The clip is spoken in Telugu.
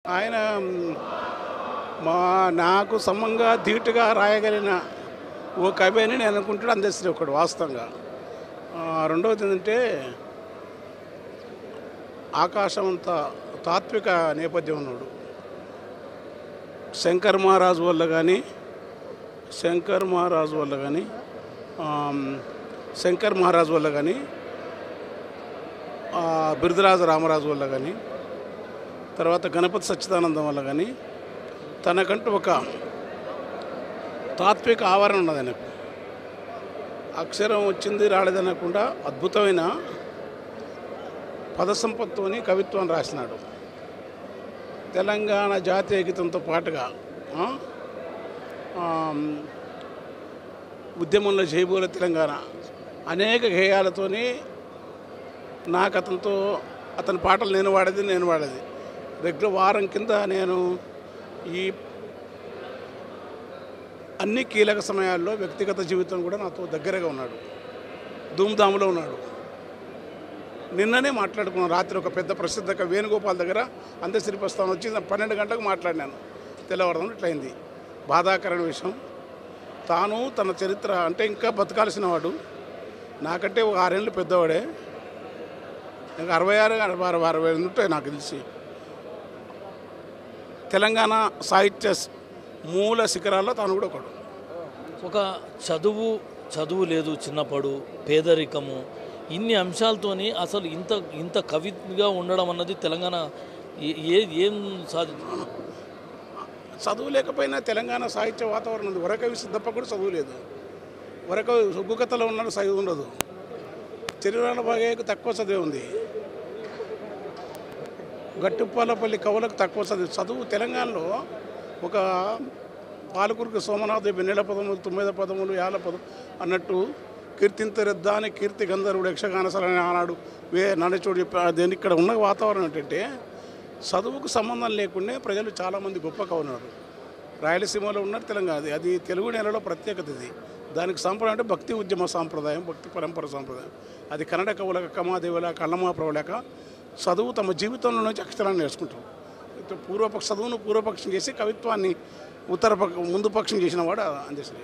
ఆయన మా నాకు సమంగా ధీటుగా రాయగలిగిన ఓ కవి అని నేను అనుకుంటాడు అందశ్రీ ఒకడు వాస్తవంగా. రెండవది ఏంటంటే ఆకాశం అంత తాత్విక నేపథ్యం ఉన్నాడు. శంకర్ మహారాజు వల్ల కానీ శంకర్ మహారాజు వల్ల కానీ బిరుదరాజు రామరాజు వల్ల కానీ తర్వాత గణపతి సచ్చిదానందం వల్ల కానీ తనకంటూ ఒక తాత్విక ఆవరణ ఉన్నది. ఆయనకు అక్షరం వచ్చింది రాలేదనకుండా అద్భుతమైన పద సంపత్తుని కవిత్వాన్ని రాసినాడు. తెలంగాణ జాతీయ గీతంతో పాటుగా ఉద్యమంలో జైబోల తెలంగాణ అనేక గేయాలతోని నాకు అతని పాటలు నేను వాడేది రెగ్యులర్ వారం కింద నేను ఈ అన్ని కీలక సమయాల్లో వ్యక్తిగత జీవితం కూడా నాతో దగ్గరగా ఉన్నాడు, ధూమ్ధాములో ఉన్నాడు. నిన్ననే మాట్లాడుకున్నాను రాత్రి ఒక పెద్ద ప్రసిద్ధ వేణుగోపాల్ దగ్గర అందశ్రీ ప్రస్థానం వచ్చి 12 గంటలకు మాట్లాడినాను. తెల్లవారుదాం ఇట్లయింది. బాధాకరమైన విషయం. తాను తన చరిత్ర అంటే ఇంకా బతకాల్సిన వాడు, నాకంటే ఒక 6 ఏళ్ళు పెద్దవాడే. నాకు 66 60 ఉంటాయి నాకు తెలిసి. తెలంగాణ సాహిత్య మూల శిఖరాల్లో తాను కూడా ఒకడు. ఒక చదువు లేదు, చిన్నప్పుడు పేదరికము, ఇన్ని అంశాలతోని అసలు ఇంత కవిగా ఉండడం అన్నది తెలంగాణ ఏం సాధించింది? చదువు లేకపోయినా తెలంగాణ సాహిత్య వాతావరణం ఉంది. వరకవి సిద్ధప్ప కూడా చదువు లేదు. వరకవి సొగ్గు కథలో ఉన్నాడు, చదువు ఉండదు. చిరురాళ్ళ బాగయ్యకు తక్కువ చదివే ఉంది. గట్టుపాలపల్లి కవులకు తక్కువ చదువు తెలంగాణలో ఒక పాలకురికి సోమనాథ్ వెన్నెల పదములు, 9 పదములు, 50 పదం అన్నట్టు కీర్తింతరెద్దా అని కీర్తి గంధర్వుడు యక్షగానసరని ఆనాడు నడచోడు చెప్పి దేని ఇక్కడ ఉన్న వాతావరణం ఏంటంటే చదువుకు సంబంధం లేకుండా ప్రజలు చాలామంది గొప్ప కవున్నారు. రాయలసీమలో ఉన్నారు, తెలంగాణ అది తెలుగు నేలలో ప్రత్యేకత. ఇది దానికి సాంప్రదాయం అంటే భక్తి ఉద్యమ సాంప్రదాయం, భక్తి పరంపర సాంప్రదాయం. అది కన్నడ కవులకు కమాదేవుల కళ్ళమా ప్రభులక చదువు తమ జీవితంలో నుంచి అక్షరాన్ని నేర్చుకుంటారు. చదువును పూర్వపక్షం చేసి కవిత్వాన్ని ముందు పక్షం చేసిన వాడు అందశ్రీ.